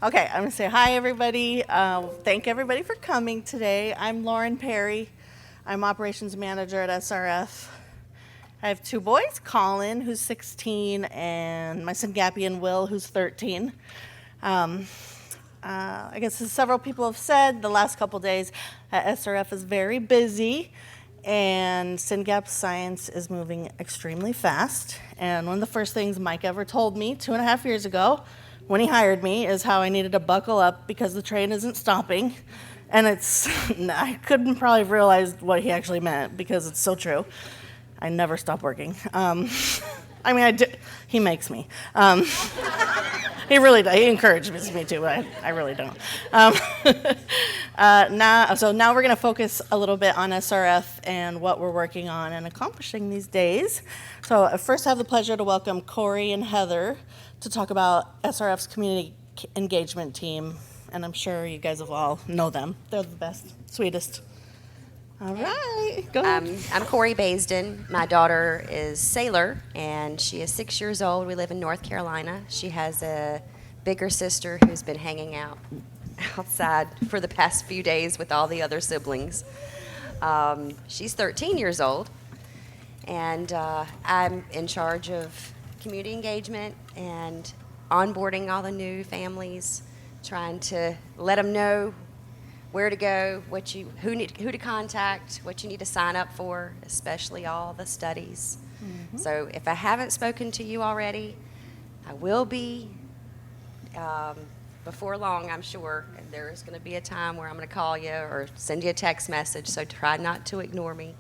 Okay, I'm going to say hi, everybody. Thank everybody for coming today. I'm Lauren Perry. I'm Operations Manager at SRF. I have two boys, Colin, who's 16, and my son Syngapian Will, who's 13. I guess as several people have said, the last couple days at SRF is very busy, and Syngap science is moving extremely fast. And one of the first things Mike ever told me 2.5 years ago when he hired me is how I needed to buckle up because the train isn't stopping. And I couldn't probably have realized what he actually meant because it's so true. I never stop working. I do. He makes me. He really does. He encourages me to, but I really don't. Now we're going to focus a little bit on SRF and what we're working on and accomplishing these days. So first I have the pleasure to welcome Corey and Heather to talk about SRF's community engagement team. And I'm sure you guys have all know them. They're the best, sweetest. All right, go ahead. I'm Corey Baysden. My daughter is Sailor, and she is 6 years old. We live in North Carolina. She has a bigger sister who's been hanging out outside for the past few days with all the other siblings. She's 13 years old, and I'm in charge of community engagement and onboarding all the new families, trying to let them know where to go, who to contact, what you need to sign up for, especially all the studies. Mm-hmm. So if I haven't spoken to you already, I will be before long, I'm sure. There is going to be a time where I'm going to call you or send you a text message, so try not to ignore me.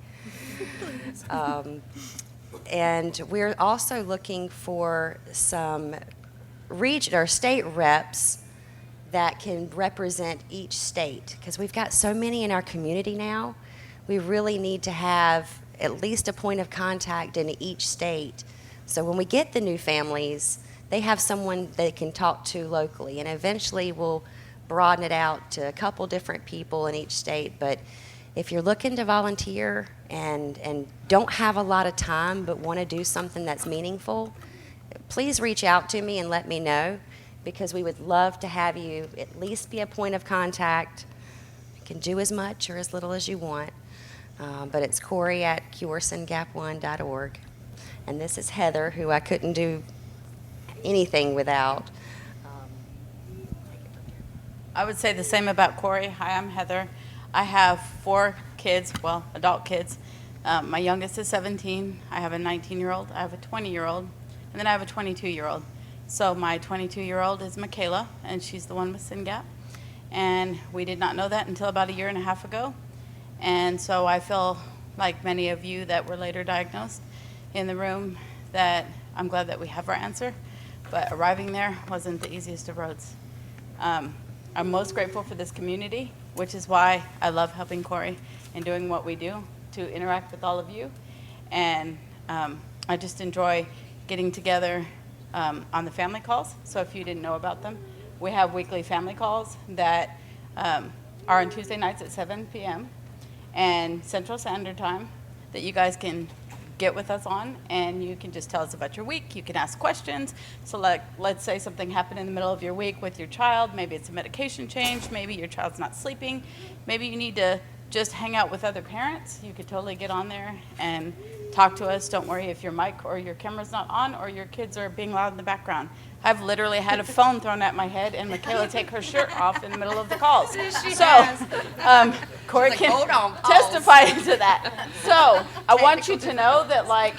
And we're also looking for some region or state reps that can represent each state, because we've got so many in our community now. We really need to have at least a point of contact in each state, so when we get the new families, they have someone they can talk to locally, and eventually we'll broaden it out to a couple different people in each state. But if you're looking to volunteer and don't have a lot of time but want to do something that's meaningful, please reach out to me and let me know, because we would love to have you at least be a point of contact. You can do as much or as little as you want, but it's Corey at curesyngap1.org. And this is Heather, who I couldn't do anything without. I would say the same about Corey. Hi, I'm Heather. I have 4 kids, well, adult kids. My youngest is 17. I have a 19-year-old. I have a 20-year-old. And then I have a 22-year-old. So my 22-year-old is Michaela, and she's the one with Syngap. And we did not know that until about 1.5 years ago. And so I feel like many of you that were later diagnosed in the room, that I'm glad that we have our answer. But arriving there wasn't the easiest of roads. I'm most grateful for this community, which is why I love helping Corey and doing what we do to interact with all of you. And I just enjoy getting together on the family calls. So if you didn't know about them, we have weekly family calls that are on Tuesday nights at 7 p.m. and Central Standard Time, that you guys can get with us on, and you can just tell us about your week. You can ask questions. So like, let's say something happened in the middle of your week with your child. Maybe it's a medication change. Maybe your child's not sleeping. Maybe you need to just hang out with other parents. You could totally get on there and talk to us. Don't worry if your mic or your camera's not on or your kids are being loud in the background. I've literally had a phone thrown at my head and Michaela take her shirt off in the middle of the calls. Corey like, can testify to that. So I want you to know that, like,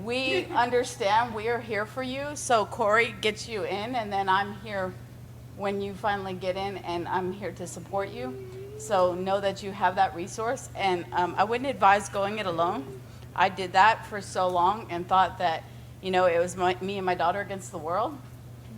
we understand, we are here for you. So Corey gets you in, and then I'm here when you finally get in, and I'm here to support you. So know that you have that resource. And I wouldn't advise going it alone. I did that for so long and thought that, you know, it was me and my daughter against the world,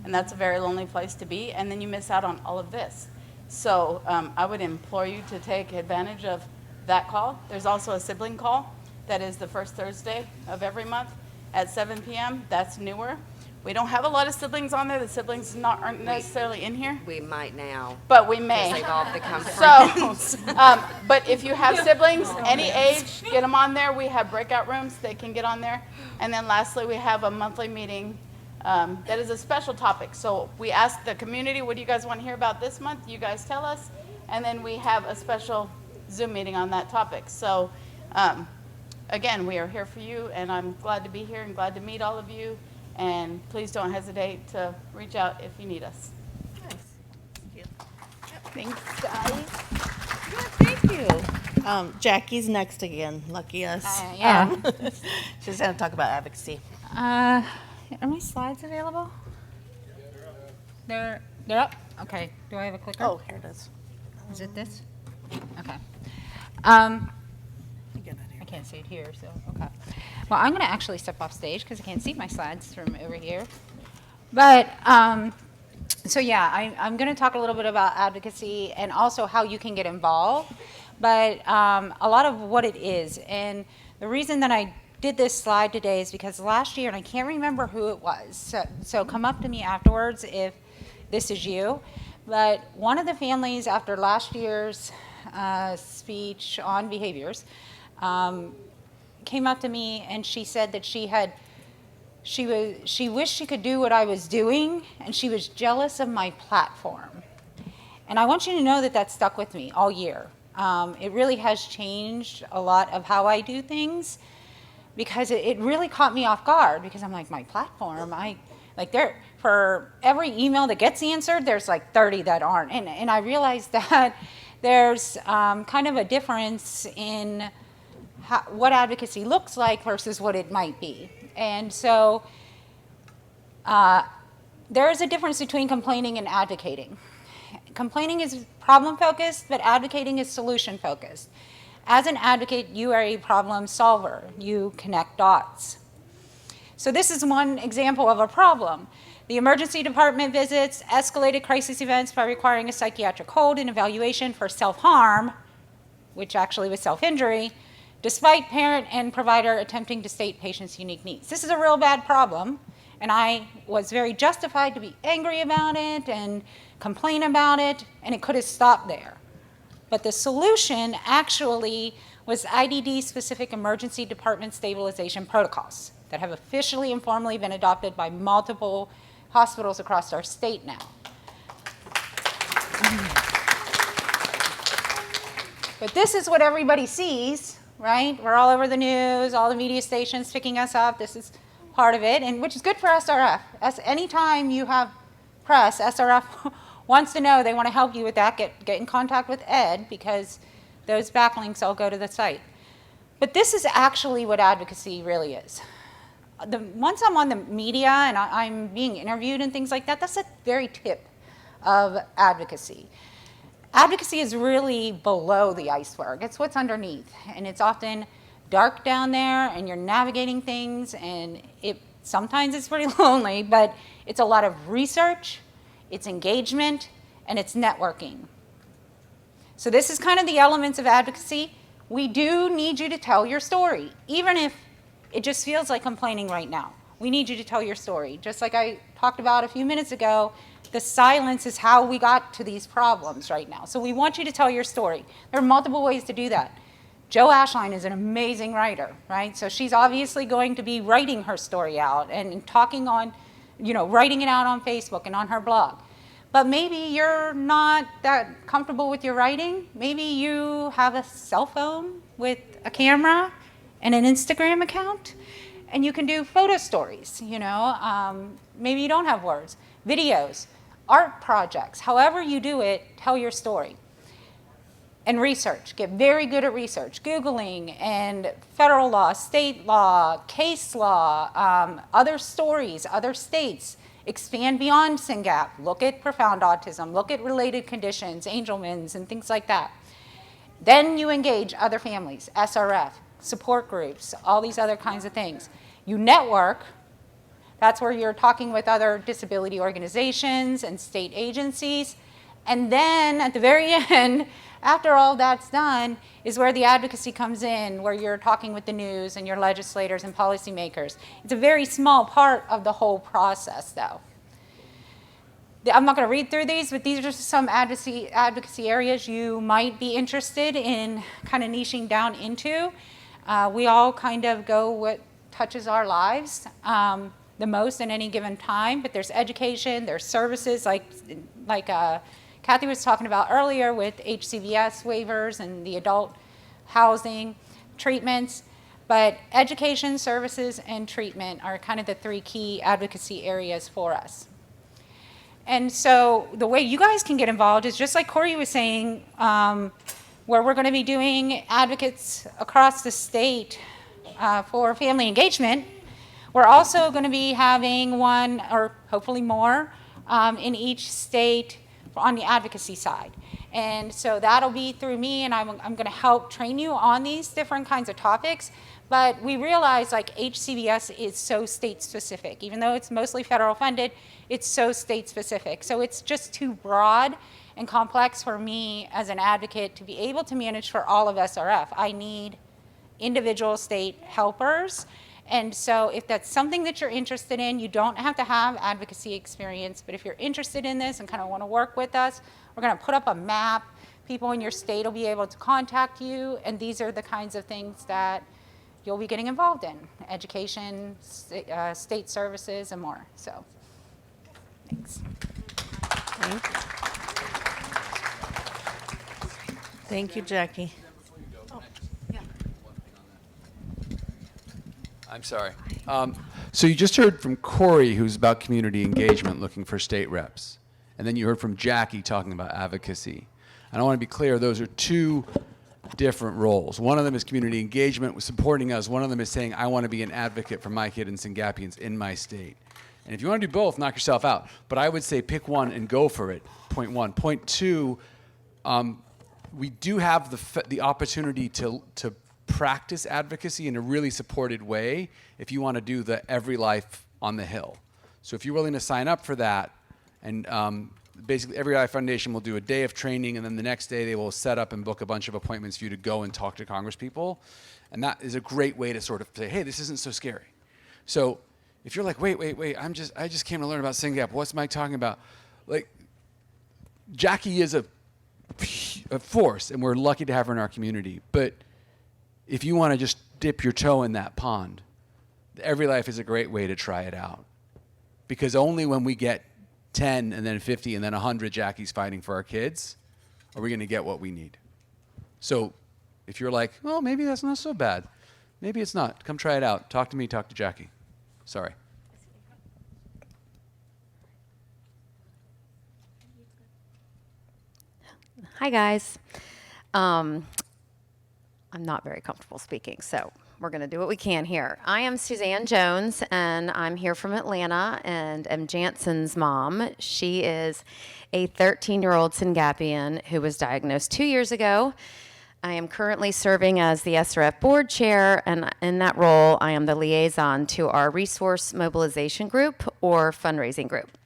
and that's a very lonely place to be, and then you miss out on all of this. So I would implore you to take advantage of that call. There's also a sibling call that is the first Thursday of every month at 7 p.m. That's newer. We don't have a lot of siblings on there. The siblings aren't necessarily in here. We might now. But we may. They've all become friends. So, but if you have siblings, any age, get them on there. We have breakout rooms. They can get on there. And then lastly, we have a monthly meeting That is a special topic. So we asked the community, what do you guys want to hear about this month? You guys tell us. And then we have a special Zoom meeting on that topic. So again, we are here for you, and I'm glad to be here and glad to meet all of you. And please don't hesitate to reach out if you need us. Nice. Thank you. Thanks, guys. Yeah, thank you. Jackie's next again. Lucky us. Yeah. She's going to talk about advocacy. Are my slides available? They're up? Okay. Do I have a clicker? Oh, here it is. Is it this? Okay. Get out of here. I can't see it here, so, okay. Well, I'm going to actually step off stage because I can't see my slides from over here. But, so yeah, I'm going to talk a little bit about advocacy and also how you can get involved, but a lot of what it is. And the reason that I did this slide today is because last year, and I can't remember who it was, so come up to me afterwards if this is you, but one of the families after last year's speech on behaviors came up to me and she said that she wished she could do what I was doing, and she was jealous of my platform. And I want you to know that that stuck with me all year. It really has changed a lot of how I do things, because it really caught me off guard, because I'm like, my platform, for every email that gets answered, there's like 30 that aren't. And I realized that there's kind of a difference in what advocacy looks like versus what it might be. And so there is a difference between complaining and advocating. Complaining is problem focused, but advocating is solution focused. As an advocate, you are a problem solver. You connect dots. So this is one example of a problem. The emergency department visits escalated crisis events by requiring a psychiatric hold and evaluation for self-harm, which actually was self-injury, despite parent and provider attempting to state patients' unique needs. This is a real bad problem, and I was very justified to be angry about it and complain about it, and it could have stopped there. But the solution actually was IDD-specific emergency department stabilization protocols that have officially and formally been adopted by multiple hospitals across our state now. But this is what everybody sees, right? We're all over the news, all the media stations picking us up. This is part of it, and which is good for SRF. Anytime you have press, SRF wants to know, they want to help you with that, get in contact with Ed, because those backlinks all go to the site. But this is actually what advocacy really is. Once I'm on the media and I'm being interviewed and things like that, that's the very tip of advocacy. Advocacy is really below the iceberg. It's what's underneath, and it's often dark down there, and you're navigating things, and sometimes it's pretty lonely, but it's a lot of research, it's engagement, and it's networking. So this is kind of the elements of advocacy. We do need you to tell your story, even if it just feels like complaining right now. We need you to tell your story. Just like I talked about a few minutes ago, the silence is how we got to these problems right now. So we want you to tell your story. There are multiple ways to do that. Jo Ashline is an amazing writer, right? So she's obviously going to be writing her story out and talking on, writing it out on Facebook and on her blog. But maybe you're not that comfortable with your writing. Maybe you have a cell phone with a camera and an Instagram account, and you can do photo stories, maybe you don't have words, videos, art projects, however you do it, tell your story. And research, get very good at research, Googling and federal law, state law, case law, other stories, other states, expand beyond SYNGAP, look at profound autism, look at related conditions, Angelman's and things like that. Then you engage other families, SRF, support groups, all these other kinds of things. You network, that's where you're talking with other disability organizations and state agencies. And then at the very end, after all that's done, is where the advocacy comes in, where you're talking with the news and your legislators and policymakers. It's a very small part of the whole process, though. I'm not going to read through these, but these are just some advocacy areas you might be interested in kind of niching down into. We all kind of go what touches our lives. the most in any given time, but there's education, there's services like Kathy was talking about earlier with HCVS waivers and the adult housing treatments. But education, services, and treatment are kind of the three key advocacy areas for us. And so the way you guys can get involved is just like Corey was saying, where we're going to be doing advocates across the state for family engagement. We're also going to be having one, or hopefully more, in each state on the advocacy side. And so that'll be through me, and I'm going to help train you on these different kinds of topics. But we realize like HCBS is so state specific. Even though it's mostly federal funded, it's so state specific. So it's just too broad and complex for me as an advocate to be able to manage for all of SRF. I need individual state helpers. And so if that's something that you're interested in, you don't have to have advocacy experience, but if you're interested in this and kind of want to work with us, we're going to put up a map. People in your state will be able to contact you, and these are the kinds of things that you'll be getting involved in: education, state services, and more. So, thanks. Thank you. Thank you, Jackie. I'm sorry. So you just heard from Corey, who's about community engagement, looking for state reps. And then you heard from Jackie talking about advocacy. And I want to be clear, those are two different roles. One of them is community engagement with supporting us. One of them is saying, I want to be an advocate for my kid and Syngapians in my state. And if you want to do both, knock yourself out. But I would say pick one and go for it, point one. Point two, we do have the opportunity to practice advocacy in a really supported way if you want to do the Every Life on the Hill. So if you're willing to sign up for that, and basically Every Life Foundation will do a day of training, and then the next day they will set up and book a bunch of appointments for you to go and talk to congresspeople. And that is a great way to sort of say, hey, this isn't so scary. So if you're like, wait, I just came to learn about SYNGAP. What's Mike talking about? Like, Jackie is a force, and we're lucky to have her in our community. But if you want to just dip your toe in that pond, Every Life is a great way to try it out. Because only when we get 10 and then 50 and then 100 Jackies fighting for our kids are we going to get what we need. So if you're like, well, maybe that's not so bad. Maybe it's not. Come try it out. Talk to me, talk to Jackie. Sorry. Hi, guys. I'm not very comfortable speaking, so we're going to do what we can here. I am Suzanne Jones, and I'm here from Atlanta, and am Jansen's mom. She is a 13-year-old Syngapian who was diagnosed 2 years ago. I am currently serving as the SRF board chair, and in that role, I am the liaison to our resource mobilization group or fundraising group.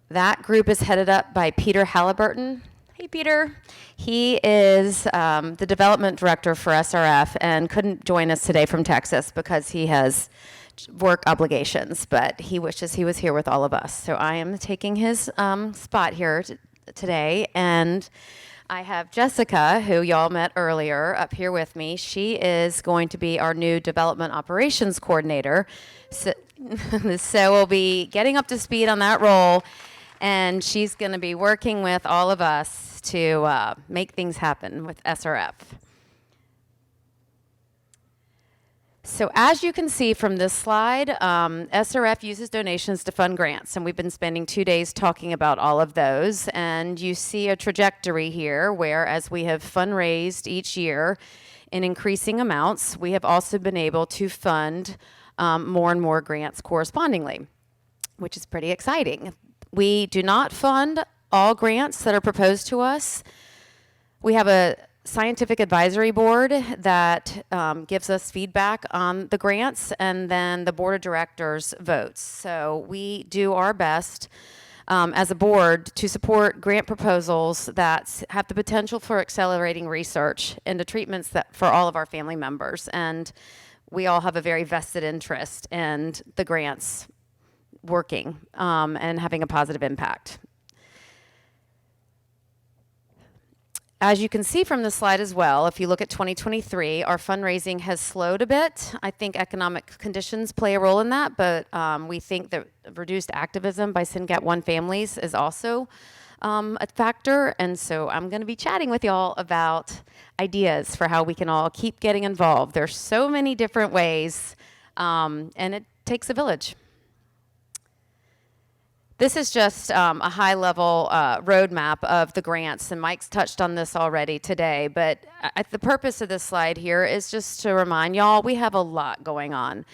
That group is headed up by Peter Halliburton. Hey, Peter. He is the development director for SRF and couldn't join us today from Texas because he has work obligations, but he wishes he was here with all of us. So I am taking his spot here today, and I have Jessica, who y'all met earlier, up here with me. She is going to be our new development operations coordinator. So we'll be getting up to speed on that role, and she's going to be working with all of us to make things happen with SRF. So as you can see from this slide, SRF uses donations to fund grants, and we've been spending 2 days talking about all of those. And you see a trajectory here where, as we have fundraised each year in increasing amounts, we have also been able to fund more and more grants correspondingly, which is pretty exciting. We do not fund all grants that are proposed to us. We have a scientific advisory board that gives us feedback on the grants, and then the board of directors votes. So we do our best as a board to support grant proposals that have the potential for accelerating research into treatments that for all of our family members. And we all have a very vested interest in the grants working and having a positive impact. As you can see from this slide as well, if you look at 2023, our fundraising has slowed a bit. I think economic conditions play a role in that, but we think that reduced activism by SYNGAP1 families is also a factor. And so I'm going to be chatting with y'all about ideas for how we can all keep getting involved. There's so many different ways, and it takes a village. This is just a high-level roadmap of the grants, and Mike's touched on this already today, but the purpose of this slide here is just to remind y'all we have a lot going on.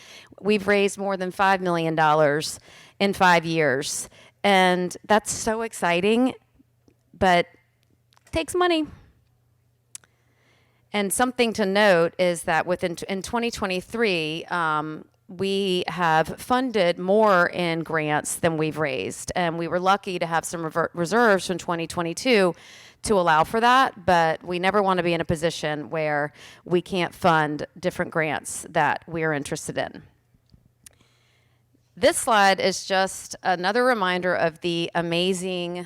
We've raised more than $5 million in 5 years, and that's so exciting, but it takes money. And something to note is that in 2023, we have funded more in grants than we've raised. And we were lucky to have some reserves from 2022 to allow for that, but we never want to be in a position where we can't fund different grants that we're interested in. This slide is just another reminder of the amazing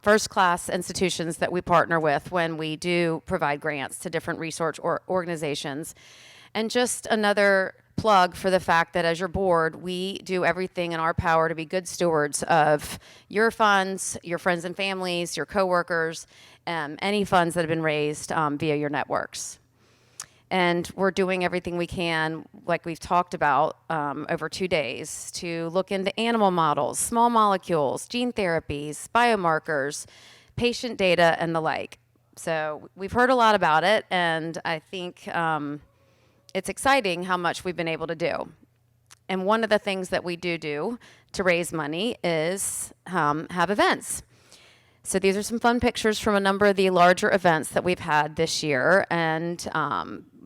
first-class institutions that we partner with when we do provide grants to different research organizations. And just another plug for the fact that as your board, we do everything in our power to be good stewards of your funds, your friends and families, your coworkers, any funds that have been raised via your networks. And we're doing everything we can, like we've talked about over 2 days, to look into animal models, small molecules, gene therapies, biomarkers, patient data, and the like. So we've heard a lot about it, and I think it's exciting how much we've been able to do. And one of the things that we do to raise money is have events. So these are some fun pictures from a number of the larger events that we've had this year. And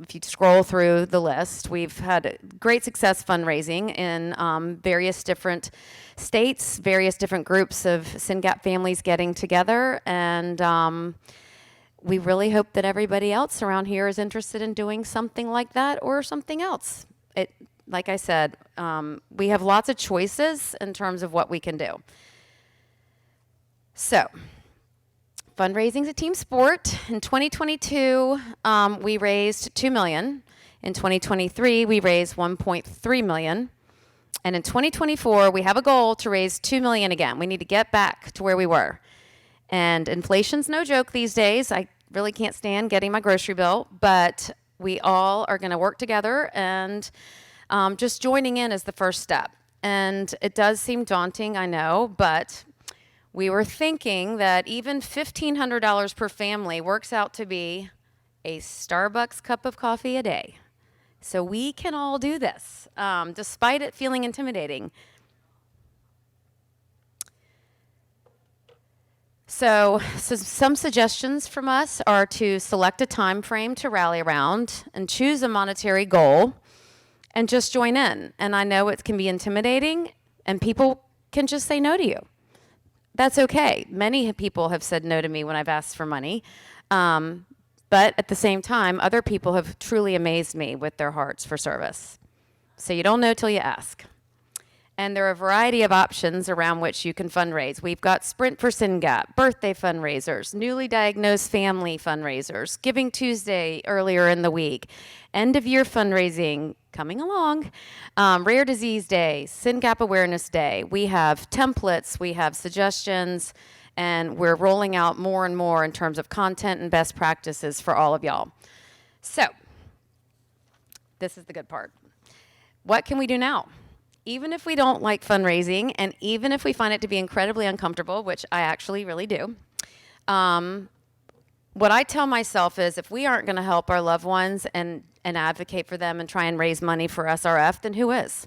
if you scroll through the list, we've had great success fundraising in various different states, various different groups of SYNGAP families getting together. And we really hope that everybody else around here is interested in doing something like that or something else. Like I said, we have lots of choices in terms of what we can do. So, fundraising is a team sport. In 2022, we raised $2 million. In 2023, we raised $1.3 million. And in 2024, we have a goal to raise $2 million again. We need to get back to where we were. And inflation's no joke these days. I really can't stand getting my grocery bill, but we all are going to work together, and just joining in is the first step. And it does seem daunting, I know, but we were thinking that even $1,500 per family works out to be a Starbucks cup of coffee a day. So we can all do this, despite it feeling intimidating. So some suggestions from us are to select a time frame to rally around and choose a monetary goal and just join in. And I know it can be intimidating, and people can just say no to you. That's okay. Many people have said no to me when I've asked for money. But at the same time, other people have truly amazed me with their hearts for service. So you don't know till you ask. And there are a variety of options around which you can fundraise. We've got Sprint for SYNGAP, birthday fundraisers, newly diagnosed family fundraisers, Giving Tuesday earlier in the week, end of year fundraising coming along, Rare Disease Day, SYNGAP Awareness Day. We have templates, we have suggestions, and we're rolling out more and more in terms of content and best practices for all of y'all. So, this is the good part. What can we do now? Even if we don't like fundraising, and even if we find it to be incredibly uncomfortable, which I actually really do, what I tell myself is if we aren't going to help our loved ones and advocate for them and try and raise money for SRF, then who is?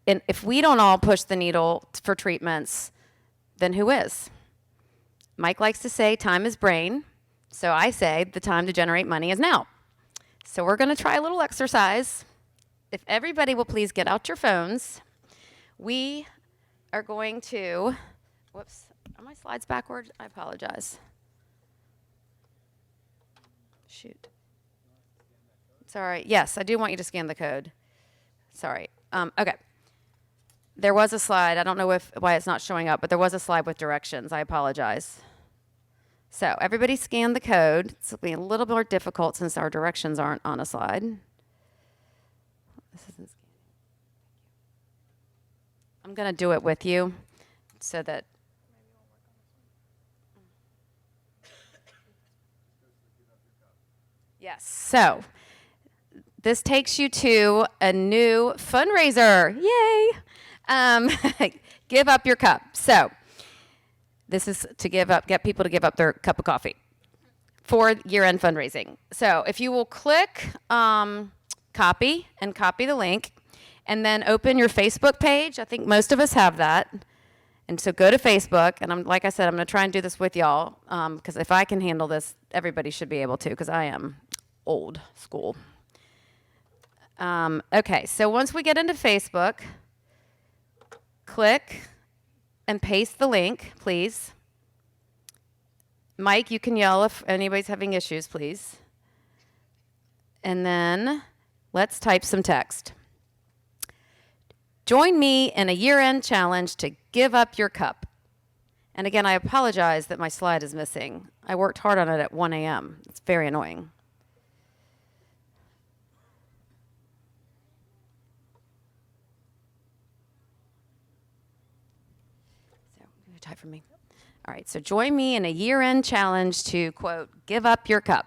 And if we don't all push the needle for treatments, then who is? Mike likes to say time is brain, so I say the time to generate money is now. So we're going to try a little exercise. If everybody will please get out your phones, we are going to, whoops, are my slides backwards? I apologize. Shoot. Sorry, yes, I do want you to scan the code. Sorry, okay. There was a slide, I don't know why it's not showing up, but there was a slide with directions, I apologize. So everybody scan the code. This will be a little more difficult since our directions aren't on a slide. This isn't scanning. I'm going to do it with you so that. Yes. So this takes you to a new fundraiser. Yay! Give up your cup. So this is to get people to give up their cup of coffee for year-end fundraising. So if you will click copy and copy the link, and then open your Facebook page. I think most of us have that. And so go to Facebook, and like I said, I'm going to try and do this with y'all, because if I can handle this, everybody should be able to, because I am old school. Okay, so once we get into Facebook, click and paste the link, please. Mike, you can yell if anybody's having issues, please. And then let's type some text. Join me in a year-end challenge to give up your cup. And again, I apologize that my slide is missing. I worked hard on it at 1 a.m. It's very annoying. So, you type for me. All right, so join me in a year-end challenge to, quote, give up your cup.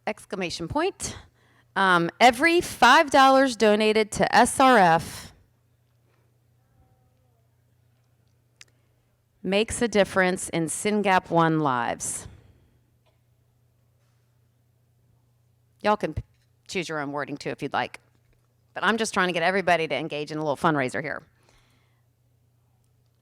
Exclamation point. Every $5 donated to SRF makes a difference in SYNGAP1 lives. Y'all can choose your own wording too if you'd like. But I'm just trying to get everybody to engage in a little fundraiser here.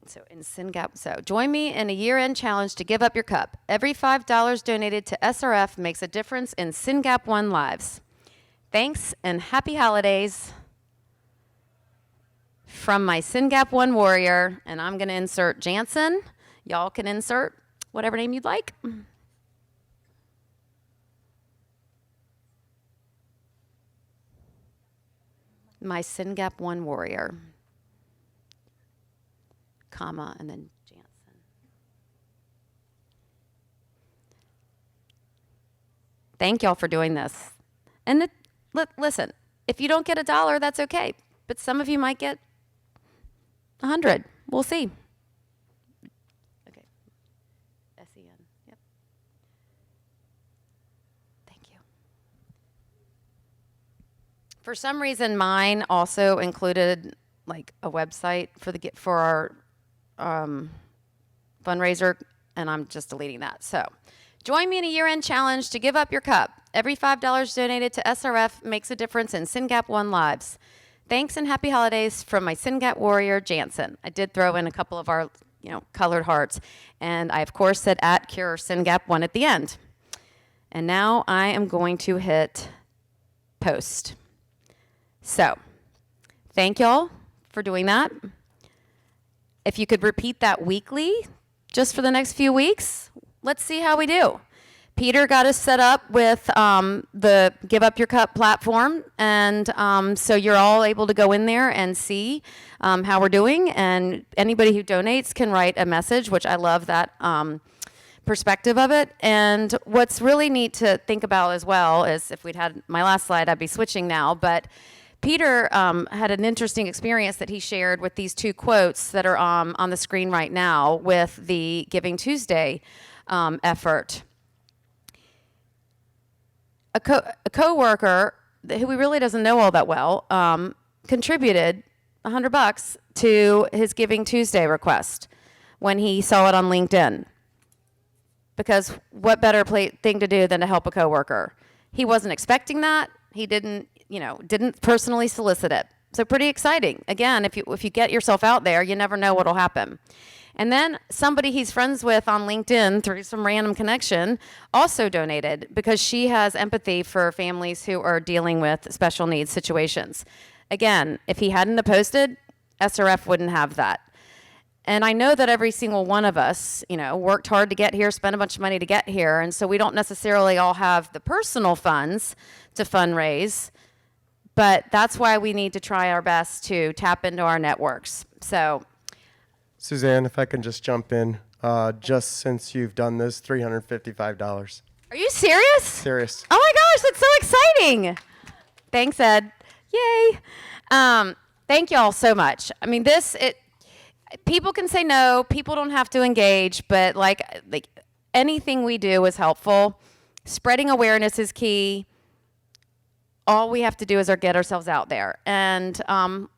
So in SYNGAP, so join me in a year-end challenge to give up your cup. Every $5 donated to SRF makes a difference in SYNGAP1 lives. Thanks and happy holidays from my SYNGAP1 warrior, and I'm going to insert Jansen. Y'all can insert whatever name you'd like. My SYNGAP1 warrior. Comma, and then Jansen. Thank y'all for doing this. And listen, if you don't get $1, that's okay. But some of you might get 100. We'll see. Okay. SEN. Yep. Thank you. For some reason, mine also included like a website for our fundraiser, and I'm just deleting that. So join me in a year-end challenge to give up your cup. Every $5 donated to SRF makes a difference in SYNGAP1 lives. Thanks and happy holidays from my SYNGAP warrior, Jansen. I did throw in a couple of our, colored hearts, and I, of course, said @Cure SYNGAP1 at the end. And now I am going to hit post. So thank y'all for doing that. If you could repeat that weekly, just for the next few weeks, let's see how we do. Peter got us set up with the Give Up Your Cup platform, and so you're all able to go in there and see how we're doing, and anybody who donates can write a message, which I love that perspective of it. And what's really neat to think about as well is, if we'd had my last slide, I'd be switching now, but Peter had an interesting experience that he shared with these two quotes that are on the screen right now with the Giving Tuesday effort. A coworker who he really doesn't know all that well contributed $100 to his Giving Tuesday request when he saw it on LinkedIn. Because what better thing to do than to help a coworker? He wasn't expecting that. He didn't personally solicit it. So pretty exciting. Again, if you get yourself out there, you never know what'll happen. And then somebody he's friends with on LinkedIn through some random connection also donated because she has empathy for families who are dealing with special needs situations. Again, if he hadn't have posted, SRF wouldn't have that. And I know that every single one of us, worked hard to get here, spent a bunch of money to get here, and so we don't necessarily all have the personal funds to fundraise. But that's why we need to try our best to tap into our networks. So, Suzanne, if I can just jump in, just since you've done this, $355. are you serious? Serious. Oh my gosh, that's so exciting. Thanks, Ed. Yay. Thank y'all so much. I mean, people can say no, people don't have to engage, but like anything we do is helpful. Spreading awareness is key. All we have to do is get ourselves out there. And I'm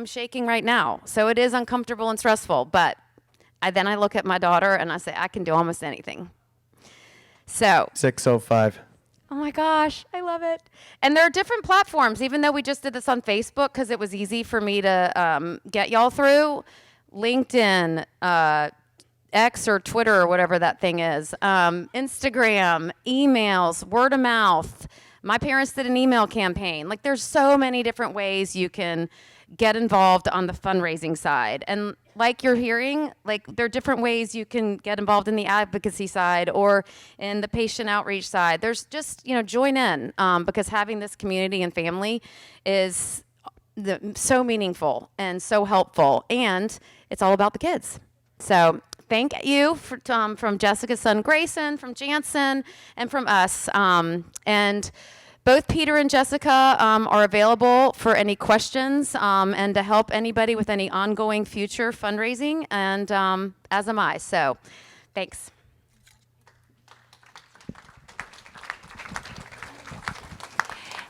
shaking right now, so it is uncomfortable and stressful, but then I look at my daughter and I say, I can do almost anything. So 605. oh my gosh, I love it. And there are different platforms, even though we just did this on Facebook because it was easy for me to get y'all through. LinkedIn, X or Twitter or whatever that thing is, Instagram, emails, word of mouth. My parents did an email campaign. Like there's so many different ways you can get involved on the fundraising side. And like you're hearing, like there are different ways you can get involved in the advocacy side or in the patient outreach side. There's just, join in because having this community and family is so meaningful and so helpful. And it's all about the kids. So thank you from Jessica's son Grayson, from Jansen, and from us. And both Peter and Jessica are available for any questions and to help anybody with any ongoing future fundraising, and as am I. So thanks.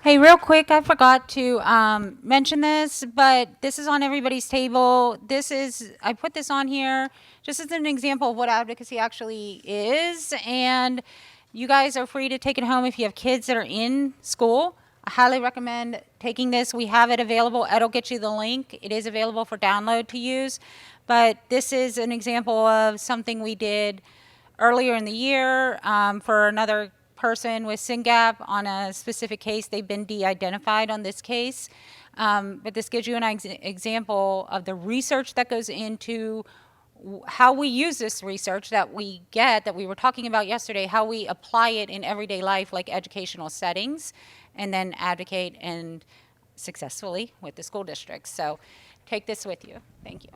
Hey, real quick, I forgot to mention this, but this is on everybody's table. I put this on here just as an example of what advocacy actually is. And you guys are free to take it home if you have kids that are in school. I highly recommend taking this. We have it available. Ed will get you the link. It is available for download to use. But this is an example of something we did earlier in the year for another person with SYNGAP on a specific case. They've been de-identified on this case. But this gives you an example of the research that goes into how we use this research that we get, that we were talking about yesterday, how we apply it in everyday life, like educational settings, and then advocate and successfully with the school districts. So take this with you. Thank you.